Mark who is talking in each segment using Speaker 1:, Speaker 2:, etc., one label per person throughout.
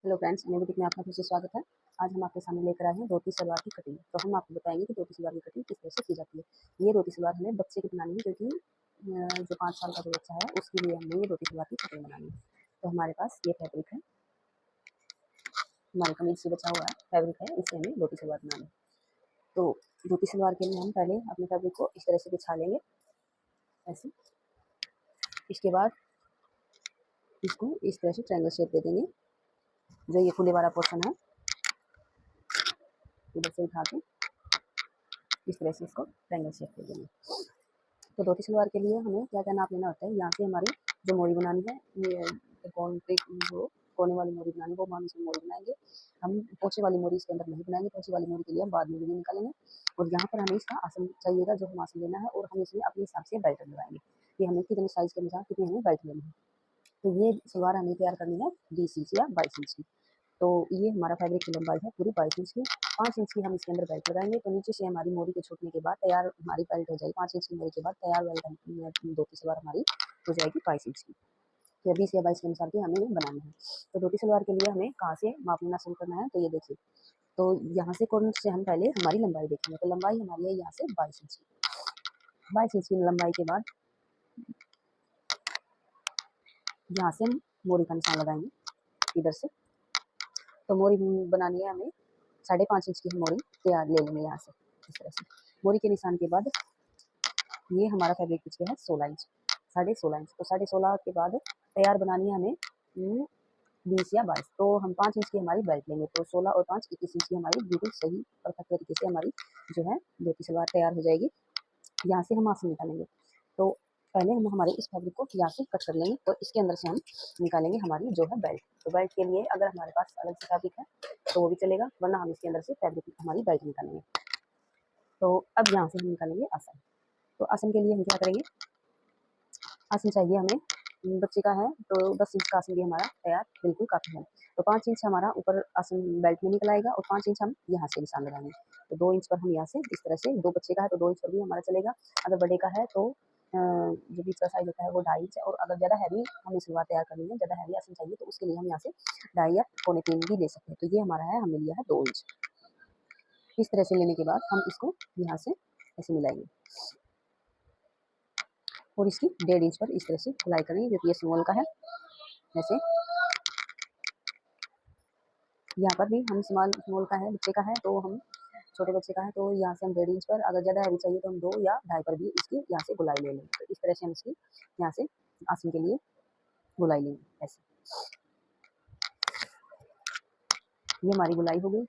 Speaker 1: Hello friends, मेरी boutique में आपका फिर से स्वागत है। आज हम आपके सामने लेकर आए हैं धोती सलवार की कटिंग। तो हम आपको बताएंगे कि धोती सलवार की कटिंग किस तरह से की जाती है। ये धोती सलवार हमें बच्चे की बनानी है, क्योंकि जो 5 साल का जो बच्चा है उसके लिए हमें ये धोती सलवार की कटिंग बनानी है। तो हमारे पास ये फैब्रिक है, हमारे कमीज से बचा हुआ है फैब्रिक है, इससे हमें धोती सलवार बनानी है। तो धोती सलवार के लिए हम पहले अपने फैब्रिक को इस तरह से बिछा लेंगे, ऐसे। इसके बाद इसको इस तरह से ट्रायंगल शेप दे देंगे। जो ये खुले वाला पोर्शन है इधर से उठा के इस तरह से इसको ट्रायंगल शेप दे देंगे। तो धोती सलवार के लिए हमें क्या क्या नाप लेना होता है। यहाँ से हमारी जो मोरी बनानी है, ये जो कोने वाली मोरी बनानी है वो हम इसमें मोरी बनाएंगे। हम पोछे वाली मोरी इसके अंदर नहीं बनाएंगे, पोछे वाली मोरी के लिए हम बाद में वीडियो निकालेंगे। और यहाँ पर हमें इसका आसन चाहिएगा, जो हम आसन लेना है, और हम इसमें अपने हिसाब से बेल्ट लगाएंगे कि हमें कितने साइज के अनुसार कितनी हमें बेल्ट लेनी है। तो ये सलवार हमें तैयार करनी है 20 इंच या 22 इंच की। तो ये हमारा फैब्रिक की लंबाई है पूरी 22 इंच की। 5 इंच की हम इसके अंदर बेल्ट लगाएंगे। तो नीचे से हमारी मोरी के छूटने के बाद तैयार हमारी बेल्ट हो जाएगी 5 इंच की मोरी के बाद तैयार बेल्ट धोती सलवार हमारी हो जाएगी 22 इंच की। तो 20 या 22 के अनुसार की हमें बनानी है। तो धोती सलवार के लिए हमें कहाँ से माप लेना शुरू करना है, तो ये देखिए। तो यहाँ से कॉर्नर से हम पहले हमारी लंबाई देखेंगे। तो लंबाई हमारी है यहाँ से 22 इंच की। 22 इंच की लंबाई के बाद यहाँ से हम मोरी का निशान लगाएंगे इधर से। तो मोरी बनानी है हमें 5.5 इंच की मोरी तैयार ले लेंगे यहाँ से इस तरह से। मोरी के निशान के बाद ये हमारा फैब्रिक पिच है 16 इंच, 16.5 इंच। तो 16.5 के बाद तैयार बनानी है हमें 20 या 22। तो हम 5 इंच की हमारी बेल्ट लेंगे। तो 16 और 5 21 इंच की हमारी बिल्कुल सही परफेक्ट तरीके से हमारी जो है धोती सलवार तैयार हो जाएगी। यहाँ से हम आसन निकालेंगे। तो पहले हम हमारे इस फैब्रिक को यहाँ से कट कर लेंगे और इसके अंदर से हम निकालेंगे हमारी जो है बेल्ट। तो बेल्ट के लिए अगर हमारे पास अलग से फैब्रिक है तो वो भी चलेगा, वरना हम इसके अंदर से फैब्रिक हमारी बेल्ट निकालेंगे। तो अब यहाँ से हम निकालेंगे आसन। तो आसन के लिए हम क्या करेंगे, आसन चाहिए हमें, बच्चे का है तो 10 इंच का आसन भी हमारा तैयार बिल्कुल काफ़ी है। तो 5 इंच हमारा ऊपर आसन बेल्ट में निकल आएगा और 5 इंच हम यहाँ से निशान लगाएंगे। तो 2 इंच पर हम यहाँ से इस तरह से, 2 बच्चे का है तो 2 इंच पर भी हमारा चलेगा। अगर बड़े का है तो जो बीच का साइज होता है वो 2.5 इंच है। और अगर ज़्यादा हैवी हमें सलवार तैयार करनी है, ज़्यादा हैवी आसन चाहिए, तो उसके लिए हम यहाँ से 2.5 या 2.25 भी ले सकते हैं। तो ये हमारा है, हमने लिया है 2 इंच। इस तरह से लेने के बाद हम इसको यहाँ से ऐसे मिलाएंगे और इसकी 1.5 इंच पर इस तरह से खुलाई करेंगे, क्योंकि ये स्मॉल का है। जैसे यहाँ पर भी हम स्मॉल का है, बच्चे का है, तो हम छोटे बच्चे का है तो यहाँ से हम 1.5 इंच पर, अगर ज़्यादा हैवी चाहिए तो हम 2 या 2.5 पर भी इसकी यहाँ से गुलाई ले लेंगे। तो इस तरह से हम इसकी यहाँ से आसन के लिए गुलाई लेंगे ऐसे। ये हमारी गुलाई हो गई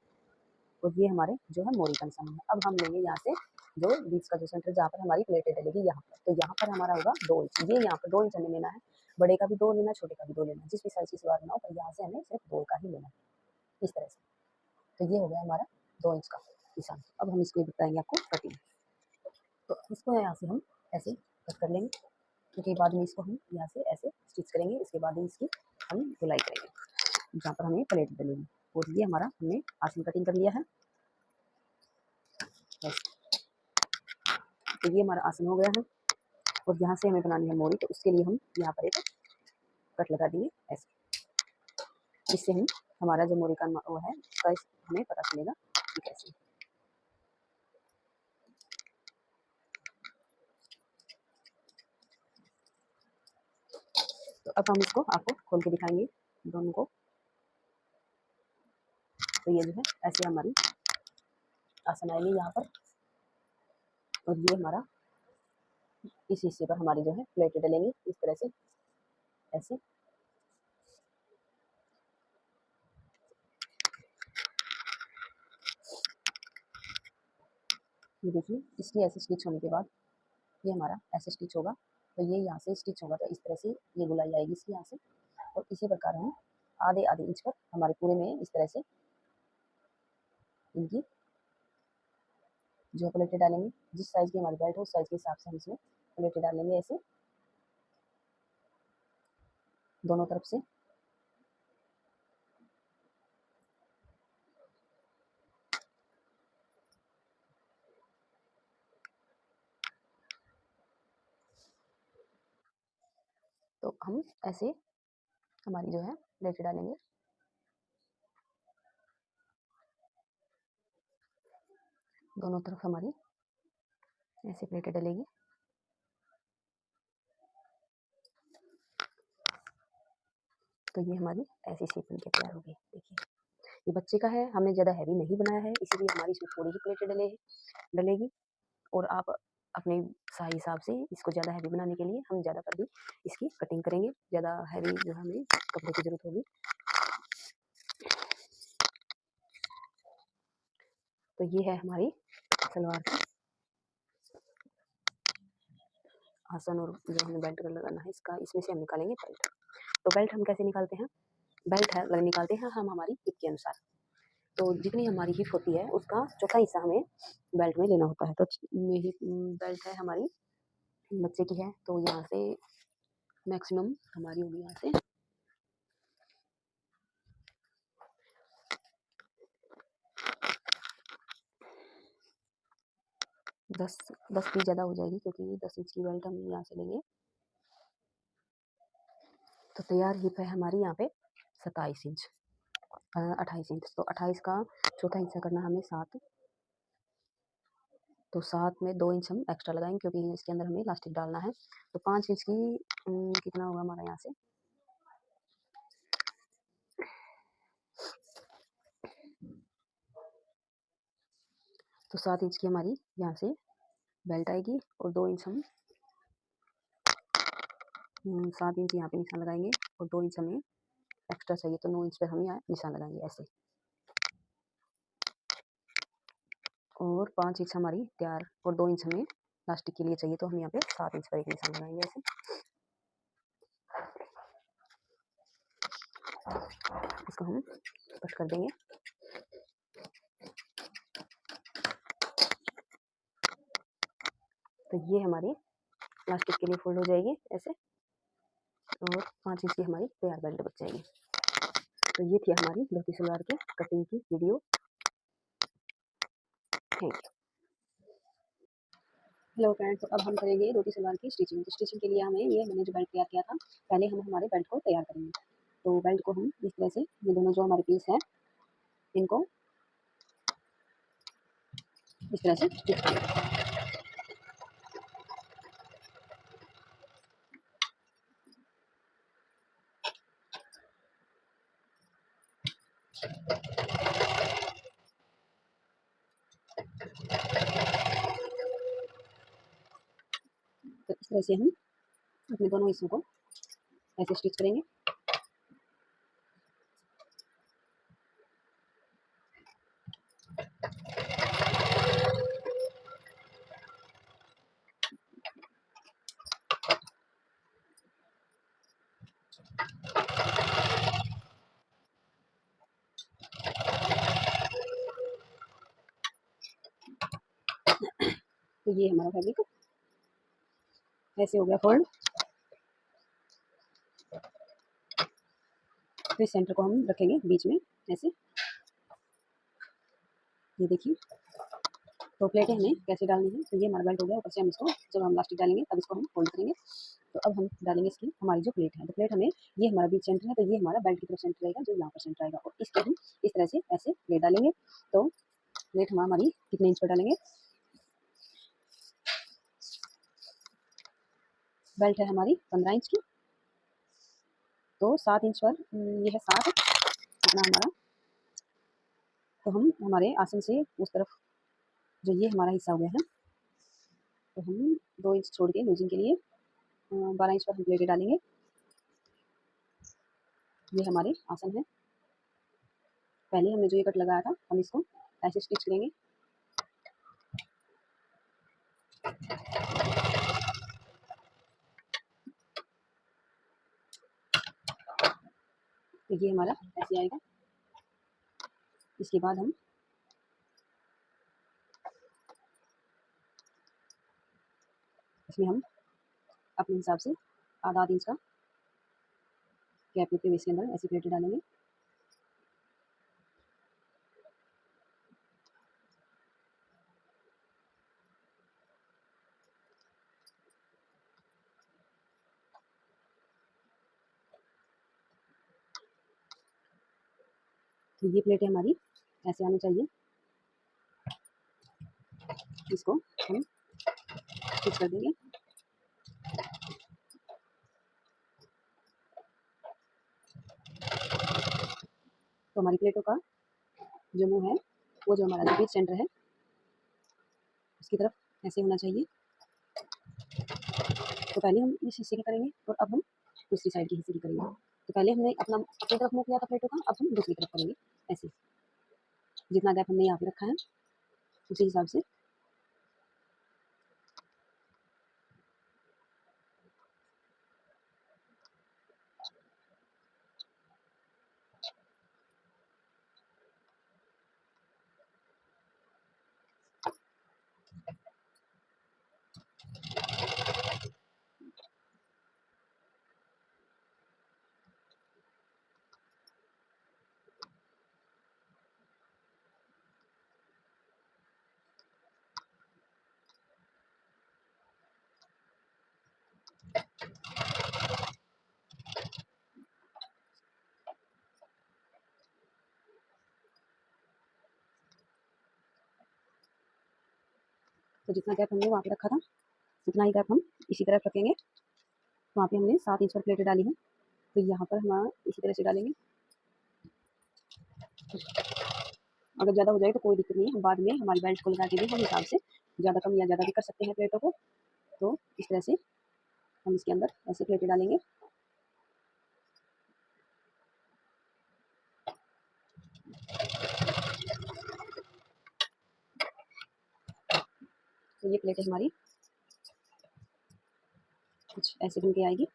Speaker 1: और ये हमारे जो है मोरी का निशान है। अब हम लेंगे यहाँ से जो बीच का जो सेंटर जहाँ पर हमारी प्लेटें डलेगी यहाँ पर। तो यहाँ पर हमारा होगा 2 इंच। ये यहाँ पर 2 इंच हमें लेना है। बड़े का भी 2 लेना है, छोटे का भी 2 लेना है, जिस भी साइज की सलवार बनाओ, पर यहाँ से हमें सिर्फ 2 का ही लेना है इस तरह से। तो ये हो गया हमारा 2 इंच का निशान। अब हम इसको बताएंगे आपको कटिंग। तो इसको यहाँ से हम ऐसे कट कर लेंगे, क्योंकि बाद में इसको हम यहाँ से ऐसे स्टिच करेंगे। इसके बाद इसकी हम धुलाई करेंगे जहाँ पर हमें प्लेट डलेगी। और ये हमारा हमने आसन कटिंग कर लिया है। तो ये हमारा आसन हो गया है और यहाँ से हमें बनानी है मोरी। तो उसके लिए हम यहाँ पर एक कट लगा देंगे ऐसे। इससे हम हमारा जो मोरी का वो है उसका हमें पता चलेगा कि कैसे। तो अब हम इसको आपको खोल के दिखाएंगे दोनों को। तो ये जो है ऐसे हमारी आसन आएगी यहाँ पर, और ये हमारा इस हिस्से पर हमारी जो है प्लेटें डलेंगी इस तरह से ऐसे। ये देखिए, इसकी ऐसे स्टिच होने के बाद ये हमारा ऐसे स्टिच होगा। तो ये यहाँ से स्टिच होगा, तो इस तरह से ये गुलाई आएगी इसकी यहाँ से। और इसी प्रकार हम आधे आधे इंच पर हमारे पूरे में इस तरह से इनकी जो प्लेटें डालेंगे। जिस साइज की हमारी बेल्ट हो उस साइज के हिसाब से हम इसमें प्लेटें डालेंगे ऐसे दोनों तरफ से। तो हम ऐसे हमारी जो है प्लेटें डालेंगे दोनों तरफ हमारी ऐसे प्लेटें डलेगी। तो ये हमारी ऐसी शेप बन के तैयार हो गई। देखिए ये बच्चे का है, हमने ज़्यादा हैवी नहीं बनाया है, इसीलिए हमारी इसमें थोड़ी ही प्लेटें डलेगी। और आप अपने सही हिसाब से इसको ज़्यादा हैवी बनाने के लिए हम ज़्यादा कर भी इसकी कटिंग करेंगे, ज़्यादा हैवी जो हमें कपड़े की ज़रूरत होगी। तो ये है हमारी सलवार की आसन, और जो हमें बेल्ट लगाना है इसका, इसमें से हम निकालेंगे बेल्ट। तो बेल्ट हम कैसे निकालते हैं? बेल्ट है निकालते हैं हम हमारी हिप के अनुसार। तो जितनी हमारी हिप होती है उसका चौथा हिस्सा हमें बेल्ट में लेना होता है। तो बेल्ट है हमारी बच्चे की है, तो यहाँ से मैक्सिमम हमारी होगी यहाँ से 10 भी ज़्यादा हो जाएगी, क्योंकि 10 इंच की बेल्ट हम यहाँ से लेंगे। तो तैयार हिप है हमारी यहाँ पे 27 इंच 28 इंच। तो 28 का चौथा हिस्सा करना हमें 7। तो 7 में 2 इंच हम एक्स्ट्रा लगाएंगे, क्योंकि इसके अंदर हमें इलास्टिक डालना है। तो 5 इंच की कितना होगा हमारा यहाँ से, तो 7 इंच की हमारी यहाँ से बेल्ट आएगी, और 2 इंच हम 7 इंच यहाँ पे निशान लगाएंगे, और 2 इंच हमें एक्स्ट्रा चाहिए, तो 9 इंच पर हम यहाँ निशान लगाएंगे ऐसे। और 5 इंच हमारी तैयार, और 2 इंच हमें प्लास्टिक के लिए चाहिए, तो हम यहाँ पे 7 इंच पर एक निशान लगाएंगे ऐसे। इसको हम कट कर देंगे। तो ये हमारी प्लास्टिक के लिए फोल्ड हो जाएगी ऐसे, और 5 इंच की हमारी तैयार बेल्ट बच जाएगी। तो ये थी हमारी धोती सलवार की कटिंग की video. Thank you. Hello friends, तो अब हम करेंगे धोती सलवार की स्टिचिंग। तो स्टिचिंग के लिए हमें ये मैंने जो बेल्ट तैयार किया था, पहले हम हमारे बेल्ट को तैयार करेंगे। तो बेल्ट को हम इस तरह से, ये दोनों जो हमारे पीस हैं इनको इस तरह से स्टिच करेंगे। तो इस तरह से हम अपने दोनों हिस्सों को ऐसे स्टिच करेंगे। तो ये हमारा फैब्रिक ऐसे हो गया फोल्ड। तो इस सेंटर को हम रखेंगे बीच में ऐसे, ये देखिए। तो प्लेटें हमें कैसे डालनी है, तो ये हमारा बेल्ट हो गया। ऊपर से हम इसको जब हम प्लास्टिक डालेंगे तब इसको हम फोल्ड करेंगे। तो अब हम डालेंगे इसकी हमारी जो प्लेट है, तो प्लेट हमें, ये हमारा बीच सेंटर है, तो ये हमारा बेल्ट की तरफ सेंटर रहेगा, जो यहाँ पर सेंटर आएगा। और इसको हम इस तरह से ऐसे प्लेट डालेंगे। तो प्लेट हमारी कितने इंच पर डालेंगे, बेल्ट है हमारी 15 इंच की, तो 7 इंच पर ये है 7 इतना हमारा। तो हम हमारे आसन से उस तरफ जो ये हमारा हिस्सा हो गया है, तो हम 2 इंच छोड़ के लूजिंग के लिए 12 इंच पर हम प्लेटें डालेंगे। ये हमारे आसन है। पहले हमने जो ये कट लगाया था, हम इसको ऐसे स्टिच करेंगे। तो ये हमारा ऐसे आएगा। इसके बाद हम इसमें हम अपने हिसाब से आधा इंच का गैप लेते हुए इसके अंदर ऐसी प्लेटें डालेंगे। तो ये प्लेटें हमारी ऐसे आनी चाहिए। इसको हम फिक्स कर देंगे। तो हमारी प्लेटों का जो मुंह है वो जो हमारा जो बीच सेंटर है उसकी तरफ ऐसे होना चाहिए। तो पहले हम इस हिस्से की करेंगे और अब हम दूसरी साइड की हिस्से की करेंगे। तो पहले हमने अपनी तरफ मुंह किया था प्लेटों का, अब हम दूसरी तरफ करेंगे ऐसे। जितना गैप हमने यहाँ पे रखा है उसी हिसाब से तो जितना गैप हमने वहाँ पे रखा था उतना ही गैप हम इसी तरफ रखेंगे। वहाँ पे हमने 7 इंच पर प्लेटें डाली हैं, तो यहाँ पर हम इसी तरह से डालेंगे। अगर ज़्यादा हो जाए तो कोई दिक्कत नहीं है, हम बाद में हमारी बेल्ट को लगा के भी हम हिसाब से ज़्यादा कम या ज़्यादा भी कर सकते हैं प्लेटों को। तो इस तरह से हम इसके अंदर ऐसे प्लेटें डालेंगे। तो ये प्लेटें हमारी कुछ ऐसे बन के आएगी।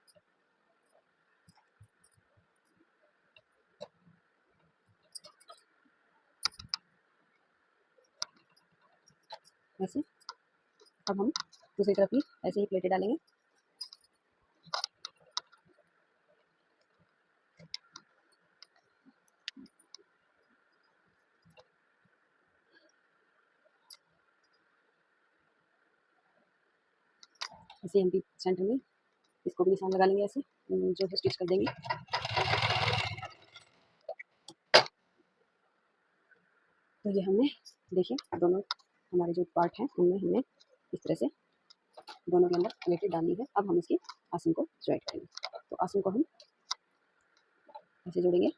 Speaker 1: ऐसे अब हम दूसरी तरफ भी ऐसे ही प्लेटें डालेंगे। ऐसे हम भी सेंटर में इसको भी निशान लगा लेंगे ऐसे, जो है स्टिच कर देंगे। तो ये हमने देखिए दोनों हमारे जो पार्ट हैं उनमें हमने इस तरह से दोनों के अंदर प्लेटें डाली है। अब हम इसकी आसन को ज्वाइंट करेंगे। तो आसन को हम ऐसे जोड़ेंगे।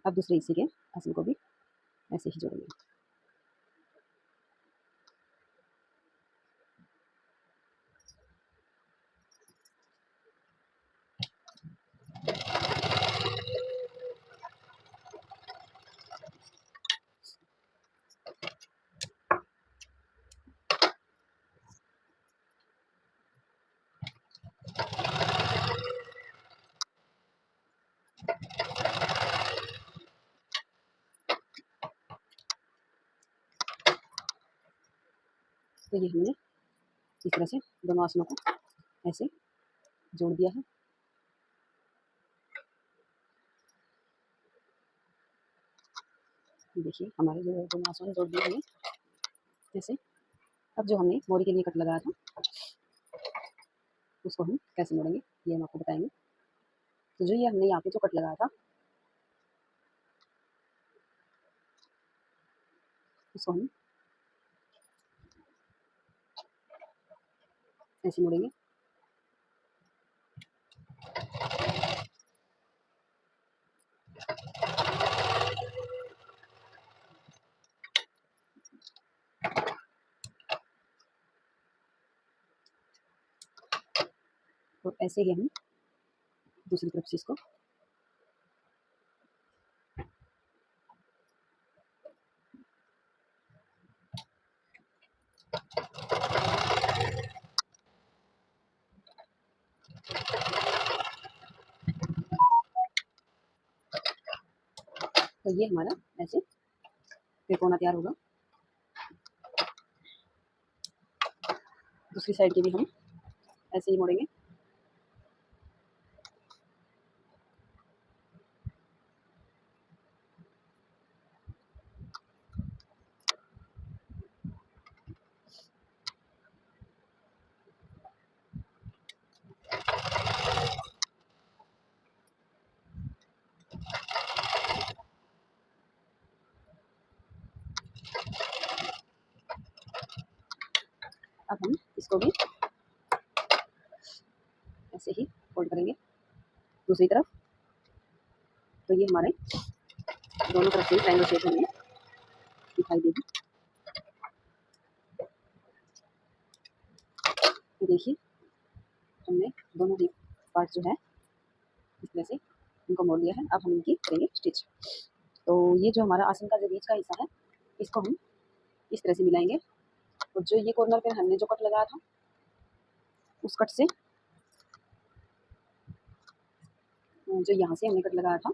Speaker 1: अब दूसरे हिस्से के आसन को भी ऐसे ही जोड़ेंगे। तो ये हमने इस तरह से दोनों आसनों को ऐसे जोड़ दिया है। देखिए हमारे जो दोनों आसन जोड़ दिए हमने जैसे। अब जो हमने मोरी के लिए कट लगाया था उसको हम कैसे मोड़ेंगे ये हम आपको बताएंगे। तो जो ये हमने यहाँ पे जो कट लगाया था उसको हम ऐसे मोड़ेंगे। तो ऐसे ही हम दूसरी तरफ से इसको तो ये हमारा ऐसे त्रिकोना तैयार होगा। दूसरी साइड की भी हम ऐसे ही मोड़ेंगे। अब हम इसको भी ऐसे ही फोल्ड करेंगे दूसरी तरफ। तो ये हमारे दोनों तरफ से ट्रायंगल शेप हमें दिखाई देगी। तो देखिए हमने दोनों ही पार्ट जो है इस तरह से इनको मोड़ लिया है। अब हम इनकी करेंगे स्टिच। तो ये जो हमारा आसन का जो बीच का हिस्सा है इसको हम इस तरह से मिलाएंगे और जो ये कॉर्नर पे हमने जो कट लगाया था उस कट से जो यहाँ से हमने कट लगाया था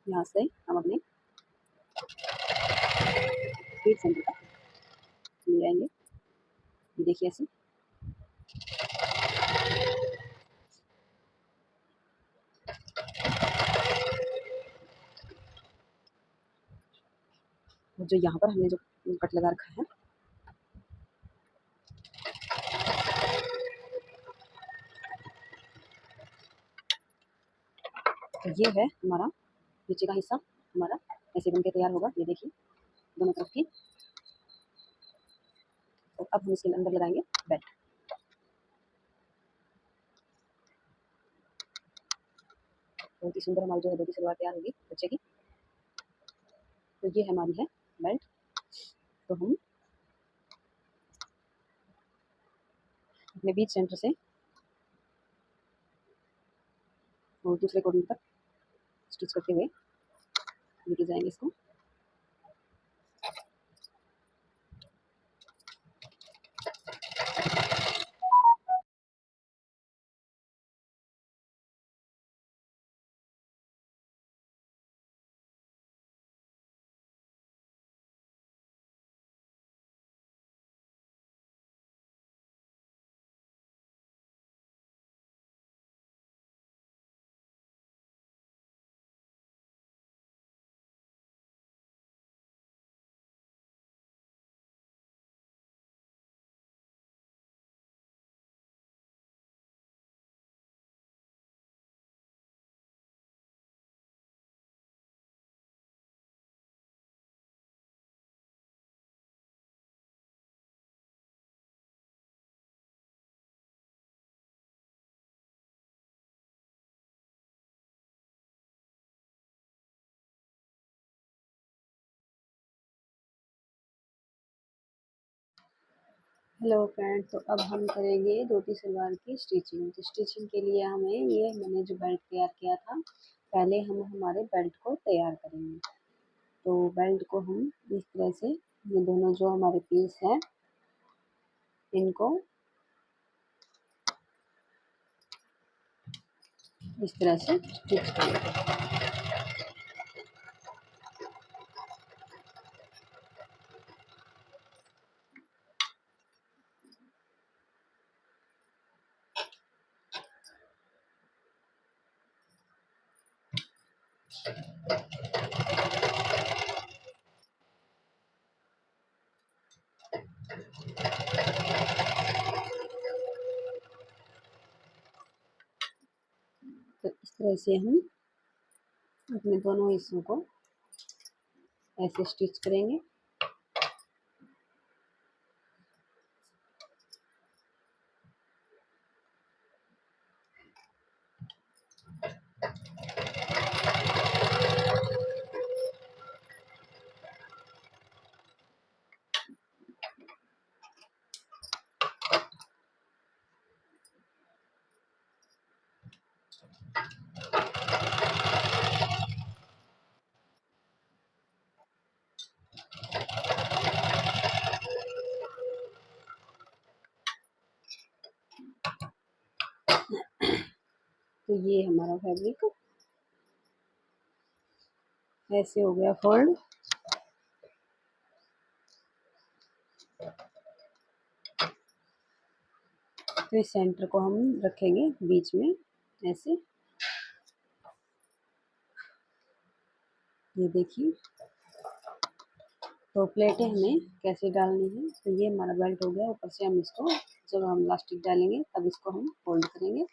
Speaker 1: यहाँ से हम अपने फीट सेंटर तक ले आएंगे। ये देखिए ऐसे। और जो यहाँ पर हमने जो कट लगा रखा है तो ये है हमारा नीचे का हिस्सा हमारा ऐसे बन के तैयार होगा। ये देखिए दोनों तरफ की। और अब हम इसके अंदर लगाएंगे बेल्ट। बहुत ही सुंदर हमारी जो है धोती सलवार तैयार होगी बच्चे की। तो ये हमारी है बेल्ट। तो हम अपने बीच सेंटर से और दूसरे कॉर्नर तक स्टिच करते हुए लेके जाएंगे इसको। हेलो फ्रेंड, तो अब हम करेंगे धोती सलवार की स्टिचिंग। तो स्टिचिंग के लिए हमें ये मैंने जो बेल्ट तैयार किया था पहले हम हमारे बेल्ट को तैयार करेंगे। तो बेल्ट को हम इस तरह से ये दोनों जो हमारे पीस हैं इनको इस तरह से स्टिच करेंगे। तो इस तरह से हम अपने दोनों हिस्सों को ऐसे स्टिच करेंगे। तो ये हमारा फैब्रिक ऐसे हो गया फोल्ड। तो इस सेंटर को हम रखेंगे बीच में ऐसे। ये देखिए, तो प्लेटें हमें कैसे डालनी है। तो ये हमारा बेल्ट हो गया। ऊपर से हम इसको जब हम इलास्टिक डालेंगे तब इसको हम फोल्ड करेंगे।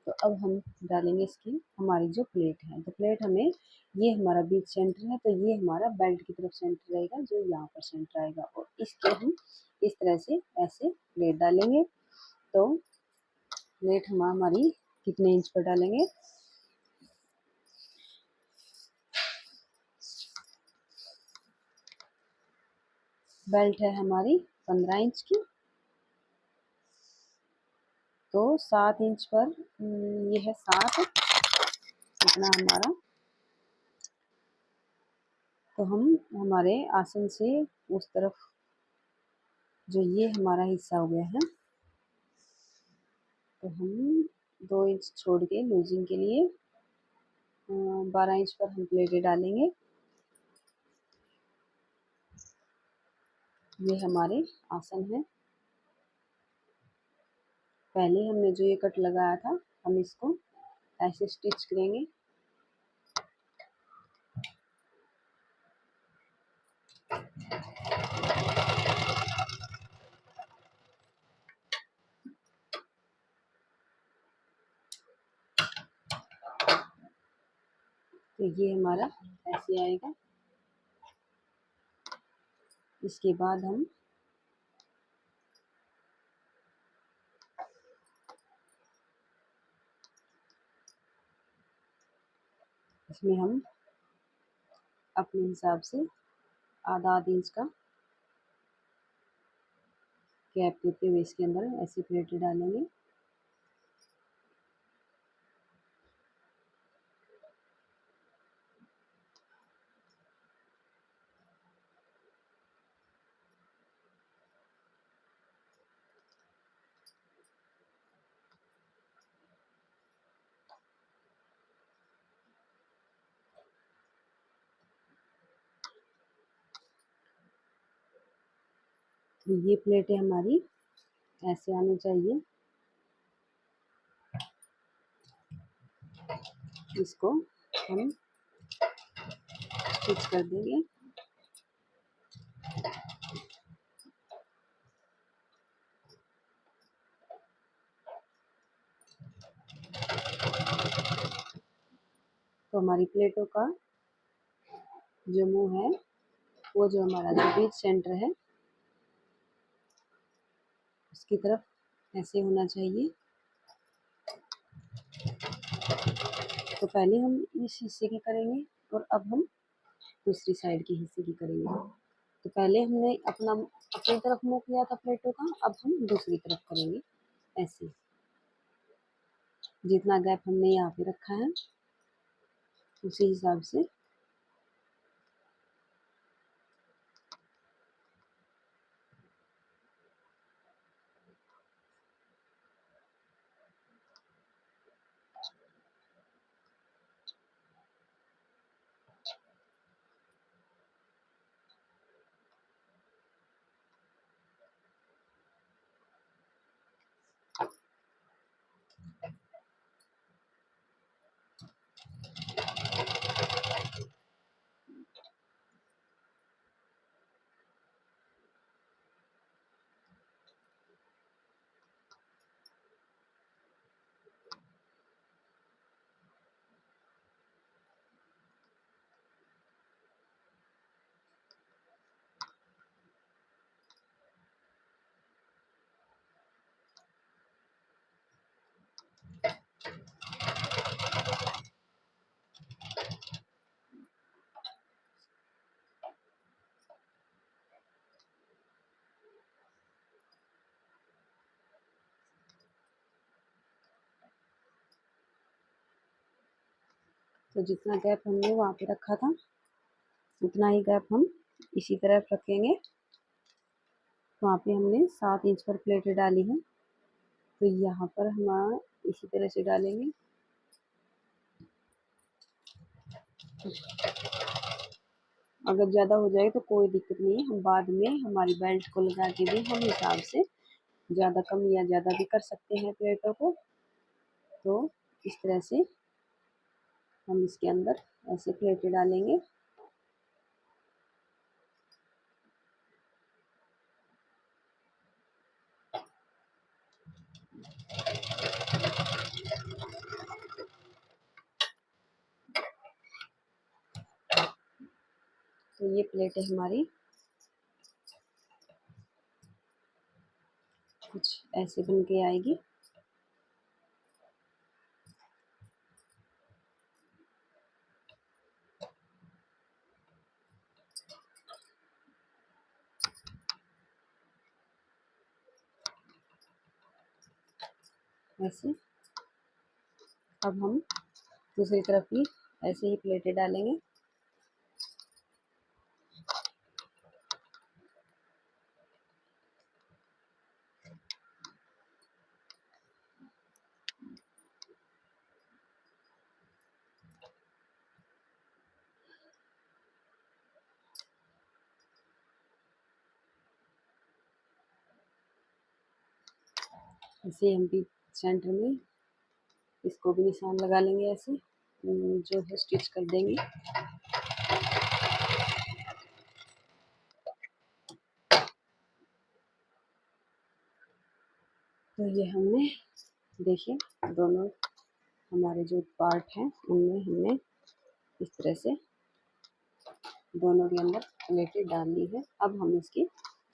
Speaker 1: तो अब हम डालेंगे इसकी हमारी जो प्लेट है। तो प्लेट हमें, ये हमारा बीच सेंटर है, तो ये हमारा बेल्ट की तरफ सेंटर रहेगा, जो यहाँ पर सेंटर आएगा। और इसके हम इस तरह से ऐसे प्लेट डालेंगे। तो प्लेट हम हमारी कितने इंच पर डालेंगे, बेल्ट है हमारी 15 इंच की, तो 7 इंच पर ये है 7, इतना हमारा। तो हम हमारे आसन से उस तरफ जो ये हमारा हिस्सा हो गया है, तो हम 2 इंच छोड़ के लूजिंग के लिए 12 इंच पर हम प्लेटें डालेंगे। ये हमारे आसन है। पहले हमने जो ये कट लगाया था, हम इसको ऐसे स्टिच करेंगे। तो ये हमारा ऐसे आएगा। इसके बाद हम इसमें हम अपने हिसाब से आधा इंच का गैप देते हुए इसके अंदर ऐसे प्लेटें डालेंगे। तो ये प्लेटें हमारी ऐसे आनी चाहिए। इसको हम स्टिच कर देंगे। तो हमारी प्लेटों का जो मुंह है, वो जो हमारा जो बीच सेंटर है उसकी तरफ ऐसे होना चाहिए। तो पहले हम इस हिस्से की करेंगे और अब हम दूसरी साइड के हिस्से की करेंगे। तो पहले हमने अपनी तरफ मुंह किया था प्लेटों का, अब हम दूसरी तरफ करेंगे ऐसे। जितना गैप हमने यहाँ पे रखा है उसी हिसाब से तो जितना गैप हमने वहाँ पे रखा था उतना ही गैप हम इसी तरफ रखेंगे। वहाँ पे हमने 7 इंच पर प्लेटें डाली हैं, तो यहाँ पर हम इसी तरह से डालेंगे। अगर ज़्यादा हो जाए तो कोई दिक्कत नहीं है, हम बाद में हमारी बेल्ट को लगा के भी हम हिसाब से ज़्यादा कम या ज़्यादा भी कर सकते हैं प्लेटों को। तो इस तरह से हम इसके अंदर ऐसे प्लेटें डालेंगे। तो ये प्लेटें हमारी कुछ ऐसे बन के आएगी। ऐसे अब हम दूसरी तरफ भी ऐसे ही प्लेटें डालेंगे। ऐसे हम भी सेंटर में इसको भी निशान लगा लेंगे, ऐसे जो है स्टिच कर देंगे। तो ये हमने देखिए दोनों हमारे जो पार्ट हैं उनमें हमने इस तरह से दोनों के अंदर प्लेटें डाल ली है। अब हम इसकी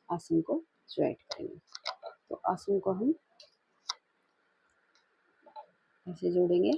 Speaker 1: आसन को ज्वाइंट करेंगे। तो आसन को हम ऐसे जोड़ेंगे।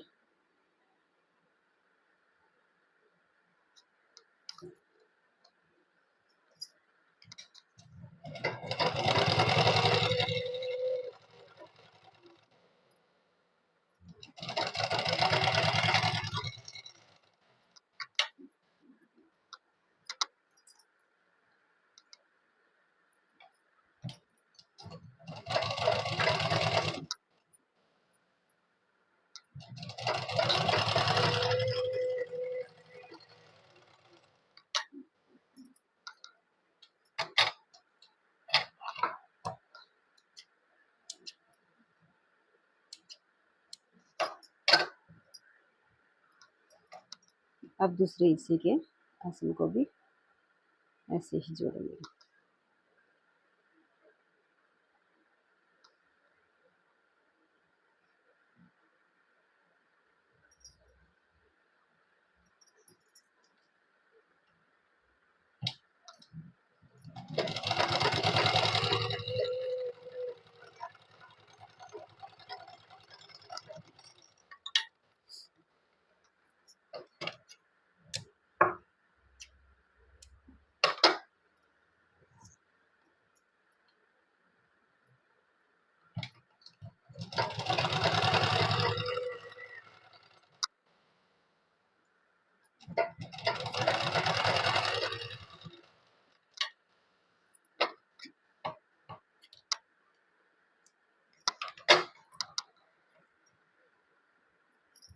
Speaker 1: अब दूसरे हिस्से के आसन को भी ऐसे ही जोड़ेंगे।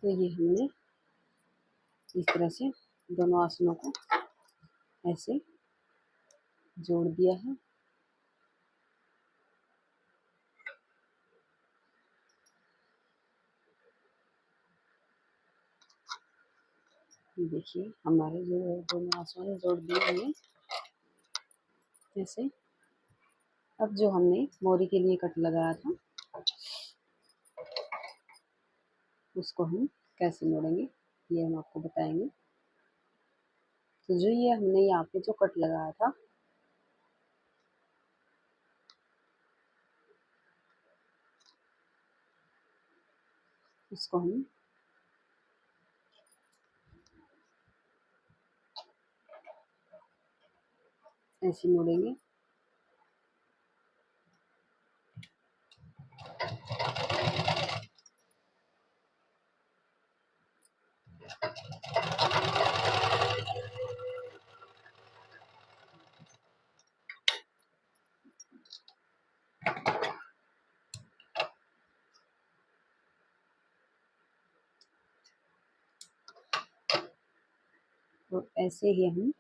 Speaker 1: तो ये हमने इस तरह से दोनों आसनों को ऐसे जोड़ दिया है। देखिए हमारे जो दोनों आसन जोड़ दिए हमने ऐसे। अब जो हमने मोरी के लिए कट लगाया था उसको हम कैसे मोड़ेंगे ये हम आपको बताएंगे। तो जो ये हमने यहाँ पे जो कट लगाया था उसको हम ऐसे मोड़ेंगे। तो ऐसे ही हम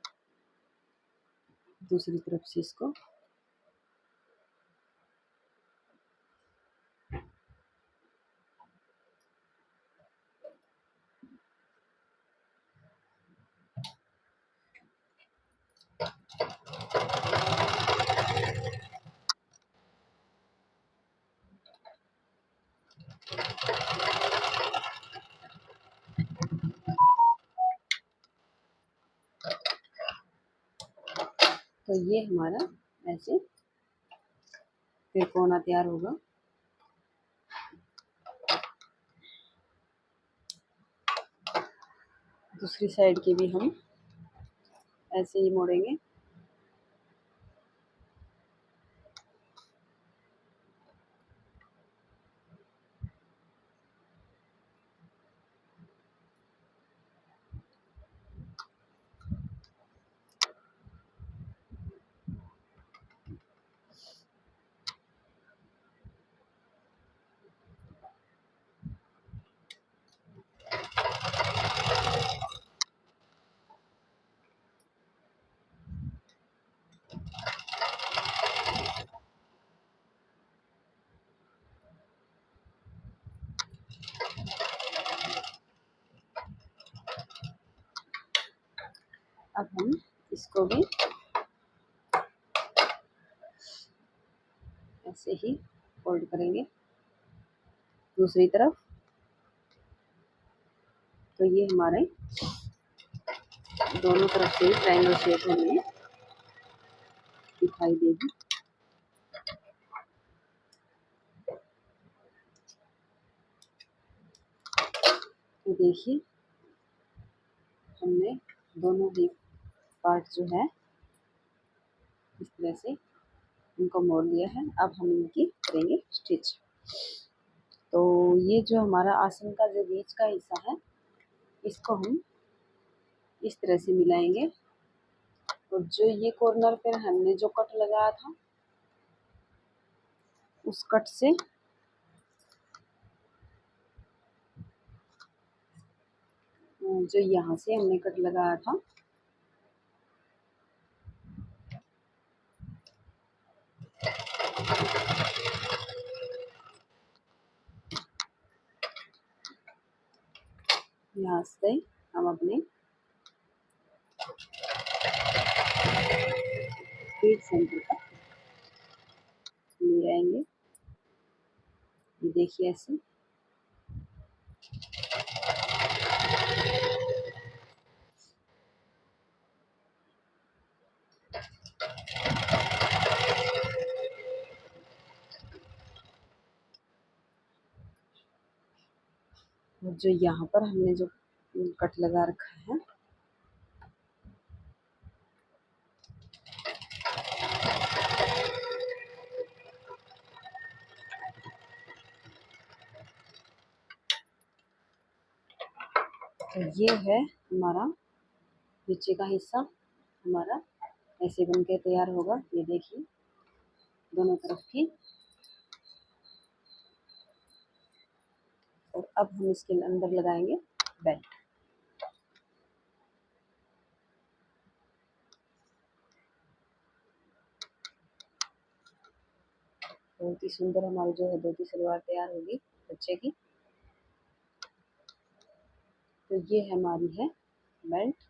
Speaker 1: दूसरी तरफ से इसको तो ये हमारा ऐसे त्रिकोणा तैयार होगा। दूसरी साइड के भी हम ऐसे ही मोड़ेंगे। अब हम इसको भी ऐसे ही फोल्ड करेंगे दूसरी तरफ। तो ये हमारे दोनों तरफ से ट्रायंगल शेप हमें दिखाई देगी। तो देखिए हमने दोनों ही पार्ट जो है इस तरह से इनको मोड़ लिया है। अब हम इनकी करेंगे स्टिच। तो ये जो हमारा आसन का जो बीच का हिस्सा है इसको हम इस तरह से मिलाएंगे और जो ये कॉर्नर पर हमने जो कट लगाया था उस कट से जो यहाँ से हमने कट लगाया था यहाँ से हम अपने बीच सेंटर तक ले आएंगे। ये देखिए ऐसे। और जो यहाँ पर हमने जो कट लगा रखा है तो ये है हमारा नीचे का हिस्सा हमारा ऐसे बन के तैयार होगा। ये देखिए दोनों तरफ की। और अब हम इसके अंदर लगाएंगे बेल्ट। बहुत ही सुंदर हमारी जो है धोती सलवार तैयार होगी बच्चे की। तो ये हमारी है बेल्ट।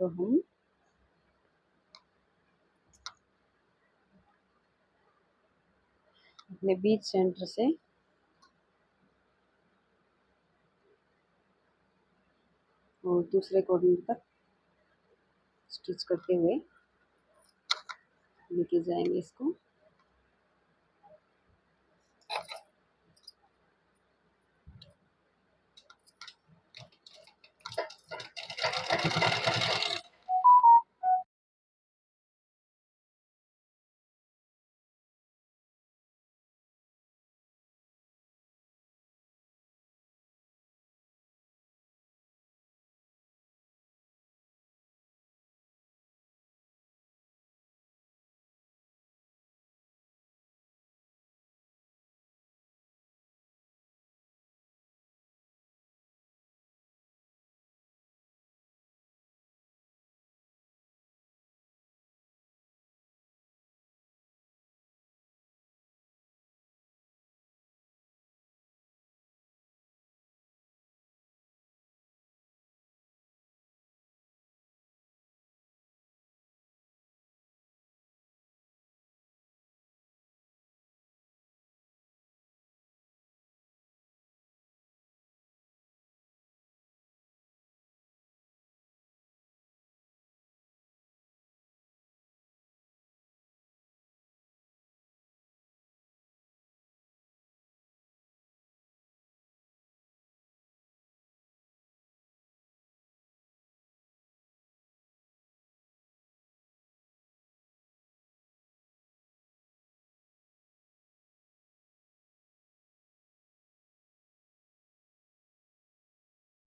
Speaker 1: तो हम अपने बीच सेंटर से और दूसरे कॉर्नर तक स्टिच करते हुए लेके जाएंगे इसको।